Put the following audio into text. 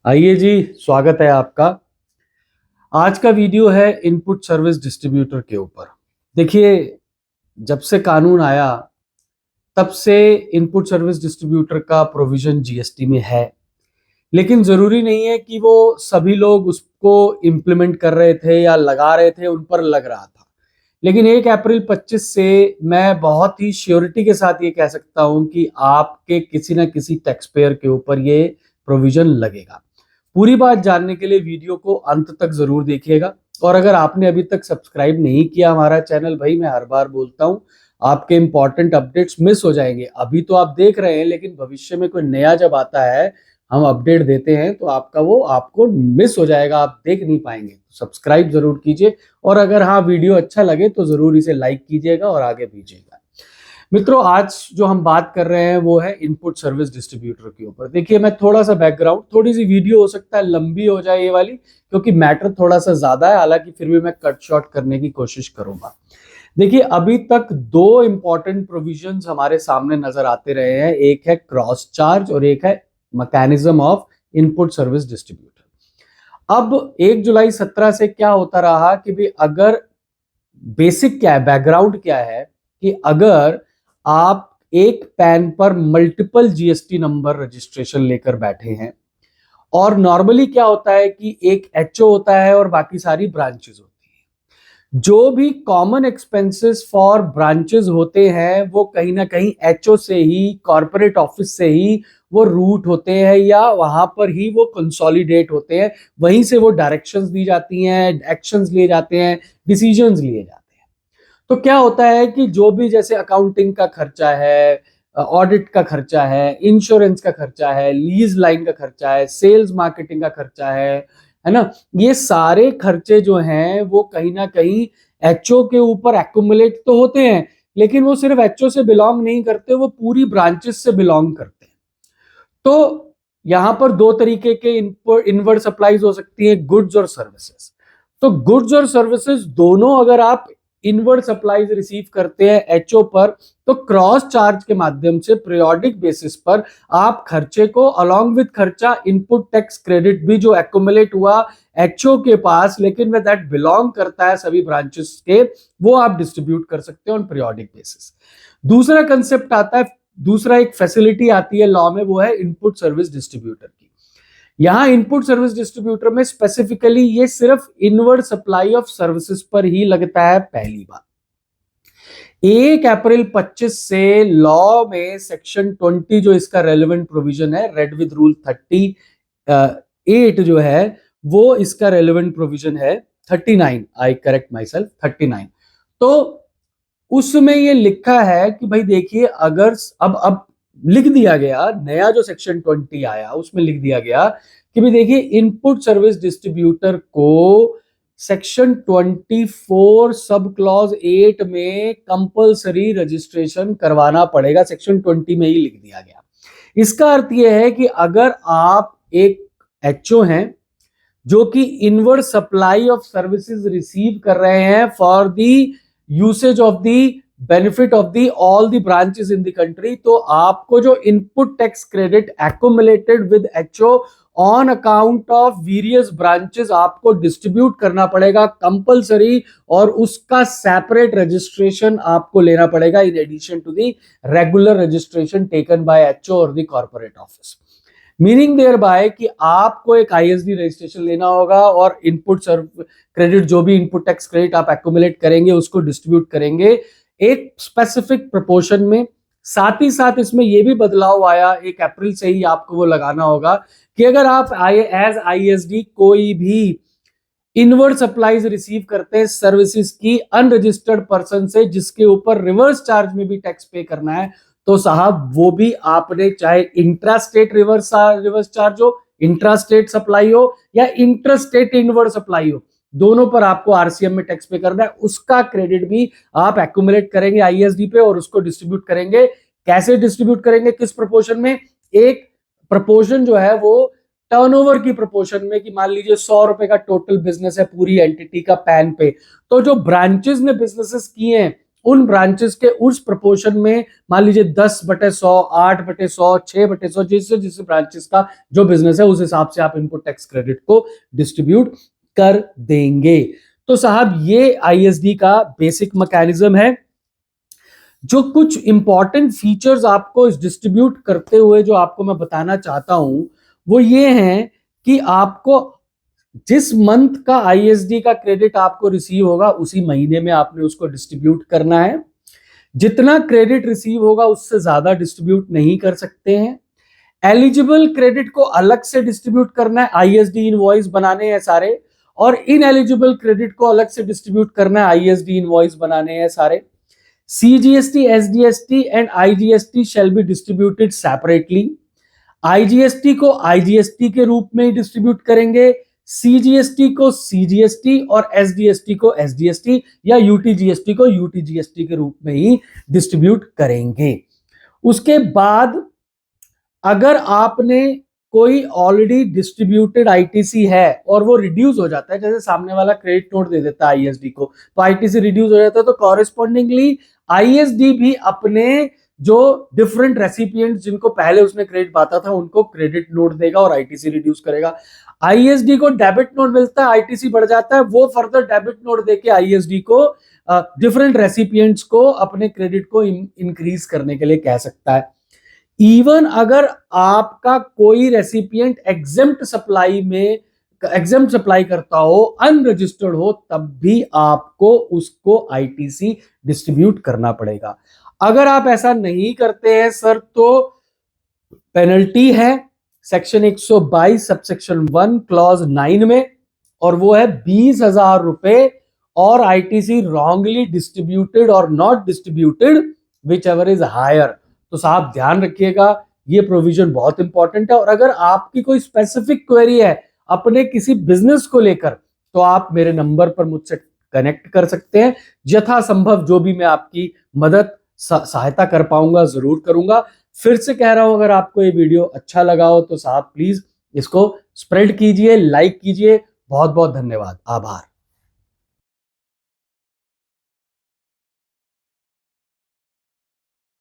आइए जी, स्वागत है आपका। आज का वीडियो है इनपुट सर्विस डिस्ट्रीब्यूटर के ऊपर। देखिए, जब से कानून आया तब से इनपुट सर्विस डिस्ट्रीब्यूटर का प्रोविजन जीएसटी में है, लेकिन जरूरी नहीं है कि वो सभी लोग उसको इम्प्लीमेंट कर रहे थे या लगा रहे थे, उन पर लग रहा था। लेकिन 1 अप्रैल 25 से मैं बहुत ही श्योरिटी के साथ ये कह सकता हूं कि आपके किसी ना किसी टैक्स पेयर के ऊपर ये प्रोविजन लगेगा। पूरी बात जानने के लिए वीडियो को अंत तक जरूर देखिएगा। और अगर आपने अभी तक सब्सक्राइब नहीं किया हमारा चैनल, भाई मैं हर बार बोलता हूं, आपके इंपॉर्टेंट अपडेट्स मिस हो जाएंगे। अभी तो आप देख रहे हैं, लेकिन भविष्य में कोई नया जब आता है, हम अपडेट देते हैं तो आपका वो आपको मिस हो जाएगा, आप देख नहीं पाएंगे। तो सब्सक्राइब जरूर कीजिए, और अगर हाँ वीडियो अच्छा लगे तो जरूर इसे लाइक कीजिएगा और आगे भेजिएगा। मित्रों, आज जो हम बात कर रहे हैं वो है इनपुट सर्विस डिस्ट्रीब्यूटर के ऊपर। देखिए, मैं थोड़ा सा बैकग्राउंड, थोड़ी सी वीडियो हो सकता है लंबी हो जाए ये वाली, क्योंकि मैटर थोड़ा सा ज्यादा है, हालांकि फिर भी मैं कट शॉर्ट करने की कोशिश करूंगा। देखिए, अभी तक दो इंपॉर्टेंट प्रोविजंस हमारे सामने नजर आते रहे हैं, एक है क्रॉस चार्ज और एक है mechanism of input service distributor. अब 1 जुलाई 17 से क्या होता रहा कि भी अगर बेसिक क्या है, बैकग्राउंड क्या है, कि अगर आप एक पैन पर मल्टीपल जीएसटी नंबर रजिस्ट्रेशन लेकर बैठे हैं, और नॉर्मली क्या होता है कि एक एचओ होता है और बाकी सारी ब्रांचेस होती हैं। जो भी कॉमन एक्सपेंसेस फॉर ब्रांचेस होते हैं वो कहीं ना कहीं एचओ से ही, कॉर्पोरेट ऑफिस से ही वो रूट होते हैं, या वहां पर ही वो कंसोलिडेट होते हैं। वहीं से वो डायरेक्शंस दी जाती हैं, एक्शंस लिए जाते हैं, डिसीजंस लिए जाते हैं। तो क्या होता है कि जो भी जैसे अकाउंटिंग का खर्चा है, ऑडिट का खर्चा है, इंश्योरेंस का खर्चा है, लीज लाइन का खर्चा है, सेल्स मार्केटिंग का खर्चा है ना, ये सारे खर्चे जो हैं वो कहीं ना कहीं एचओ के ऊपर एक्यूमुलेट तो होते हैं, लेकिन वो सिर्फ एचओ से बिलोंग नहीं करते, वो पूरी ब्रांचेस से बिलोंग करते हैं। तो यहां पर दो तरीके के इनवर्ड सप्लाईज हो सकती है, गुड्स और सर्विसेज। तो गुड्स और सर्विसेज दोनों अगर आप इनवर्ड सप्लाईज रिसीव करते हैं एचओ पर, तो क्रॉस चार्ज के माध्यम से पीरियोडिक बेसिस पर आप खर्चे को अलोंग विद खर्चा, इनपुट टैक्स क्रेडिट भी जो एक्यूमुलेट हुआ एचओ के पास, लेकिन में दैट बिलोंग करता है सभी ब्रांचेस के, वो आप डिस्ट्रीब्यूट कर सकते हैं ऑन पीरियोडिक बेसिस। दूसरा कंसेप्ट आता है, दूसरा एक फैसिलिटी आती है लॉ में, वो है इनपुट सर्विस डिस्ट्रीब्यूटर की। यहां इनपुट सर्विस डिस्ट्रीब्यूटर में स्पेसिफिकली ये सिर्फ इनवर्ड सप्लाई ऑफ सर्विसेज पर ही लगता है। पहली बात, 1 अप्रैल 25 से लॉ में सेक्शन 20 जो इसका रेलेवेंट प्रोविजन है, रेड विद रूल 38 जो है वो इसका रेलेवेंट प्रोविजन है। 39, आई करेक्ट माई सेल्फ, 39। तो उसमें ये लिखा है कि भाई देखिए, अगर अब लिख दिया गया, नया जो सेक्शन 20 आया उसमें लिख दिया गया कि भाई देखिए, इनपुट सर्विस डिस्ट्रीब्यूटर को सेक्शन 24 सब क्लॉज 8 में कंपलसरी रजिस्ट्रेशन करवाना पड़ेगा। सेक्शन 20 में ही लिख दिया गया। इसका अर्थ यह है कि अगर आप एक एचओ हैं जो कि inward supply of services receive कर रहे हैं for the usage of the benefit of the all the branches in the country, तो आपको जो input tax credit accumulated with HO on account of various branches आपको डिस्ट्रीब्यूट करना पड़ेगा compulsory, और उसका सेपरेट रजिस्ट्रेशन आपको लेना पड़ेगा in addition to the regular registration taken by HO और the corporate office. Meaning thereby कि आपको एक आईएसडी रजिस्ट्रेशन लेना होगा, और इनपुट क्रेडिट, जो भी इनपुट टैक्स क्रेडिट आप एक्यूमुलेट करेंगे उसको डिस्ट्रीब्यूट करेंगे एक स्पेसिफिक प्रोपोर्शन में। साथ ही साथ इसमें यह भी बदलाव आया, 1 अप्रैल से ही आपको वो लगाना होगा कि अगर आप एज आईएसडी कोई भी इनवर्ड सप्लाईज रिसीव करते हैं सर्विसेज की अनरजिस्टर्ड पर्सन से, जिसके ऊपर रिवर्स चार्ज में भी टैक्स पे करना है, तो साहब वो भी आपने, चाहे इंट्रा स्टेट रिवर्स चार्ज हो, इंट्रा स्टेट सप्लाई हो, या इंटर स्टेट इनवर्ड सप्लाई हो, दोनों पर आपको आरसीएम में टैक्स पे करना है। उसका क्रेडिट भी आप एक्यूमुलेट करेंगे आईएसडी पे और उसको डिस्ट्रीब्यूट करेंगे। कैसे डिस्ट्रीब्यूट करेंगे, किस प्रोपोर्शन में? एक प्रोपोर्शन जो है वो टर्नओवर की प्रोपोर्शन में, कि मान लीजिए 100 रुपए का टोटल बिजनेस है पूरी एंटिटी का पैन पे, तो जो ब्रांचेस ने बिजनेसेस किए हैं उन ब्रांचेस के उस प्रोपोर्शन में, मान लीजिए 10/100, 8/100, 6/100, जिससे जिस ब्रांचेस का जो बिजनेस है उस हिसाब से आप इनपुट टैक्स क्रेडिट को डिस्ट्रीब्यूट कर देंगे। तो साहब ये आईएसडी का बेसिक मैकेनिज्म है। जो कुछ इंपॉर्टेंट फीचर्स आपको इस डिस्ट्रीब्यूट करते हुए जो आपको मैं बताना चाहता हूं वो ये हैं कि आपको जिस मंथ का आईएसडी का क्रेडिट आपको रिसीव होगा उसी महीने में आपने उसको डिस्ट्रीब्यूट करना है। जितना क्रेडिट रिसीव होगा उससे ज्यादा डिस्ट्रीब्यूट नहीं कर सकते हैं। एलिजिबल क्रेडिट को अलग से डिस्ट्रीब्यूट करना है, आईएसडी इनवॉइस बनाने हैं सारे, और इनएलिजिबल क्रेडिट को अलग से डिस्ट्रीब्यूट करना है, आईएसडी इनवॉइस बनाने हैं सारे। CGST, SGST and IGST shall be distributed separately. IGST को IGST के रूप में ही डिस्ट्रीब्यूट करेंगे, CGST को CGST और SGST को SGST या UTGST को UTGST के रूप में ही डिस्ट्रीब्यूट करेंगे। उसके बाद अगर आपने कोई ऑलरेडी डिस्ट्रीब्यूटेड आईटीसी है और वो रिड्यूस हो जाता है, जैसे सामने वाला क्रेडिट नोट दे देता है आईएसडी को, तो आईटीसी रिड्यूस हो जाता है, तो कॉरेस्पॉन्डिंगली आईएसडी भी अपने जो डिफरेंट रेसिपिएंट्स जिनको पहले उसने क्रेडिट बांटा था उनको क्रेडिट नोट देगा और आईटीसी रिड्यूस करेगा। आईएसडी को डेबिट नोट मिलता है, आईटीसी बढ़ जाता है, वो फर्दर डेबिट नोट देके आईएसडी को डिफरेंट रेसिपिएंट्स को अपने क्रेडिट को इंक्रीज करने के लिए कह सकता है। इवन अगर आपका कोई रेसिपिएंट एग्जेम्प्ट सप्लाई करता हो, अनरजिस्टर्ड हो, तब भी आपको उसको आईटीसी डिस्ट्रीब्यूट करना पड़ेगा। अगर आप ऐसा नहीं करते हैं सर तो पेनल्टी है सेक्शन 122 सबसेक्शन 1 क्लॉज 9 में, और वो है 20,000 रुपए, और आईटीसी रॉन्गली डिस्ट्रीब्यूटेड और not distributed whichever is higher. तो साहब ध्यान रखिएगा, ये प्रोविजन बहुत इंपॉर्टेंट है। और अगर आपकी कोई स्पेसिफिक क्वेरी है अपने किसी बिजनेस को लेकर तो आप मेरे नंबर पर मुझसे कनेक्ट कर सकते हैं। यथासंभव जो भी मैं आपकी मदद सहायता कर पाऊंगा जरूर करूंगा। फिर से कह रहा हूं, अगर आपको ये वीडियो अच्छा लगा हो तो साहब प्लीज इसको स्प्रेड कीजिए, लाइक कीजिए। बहुत बहुत धन्यवाद, आभार।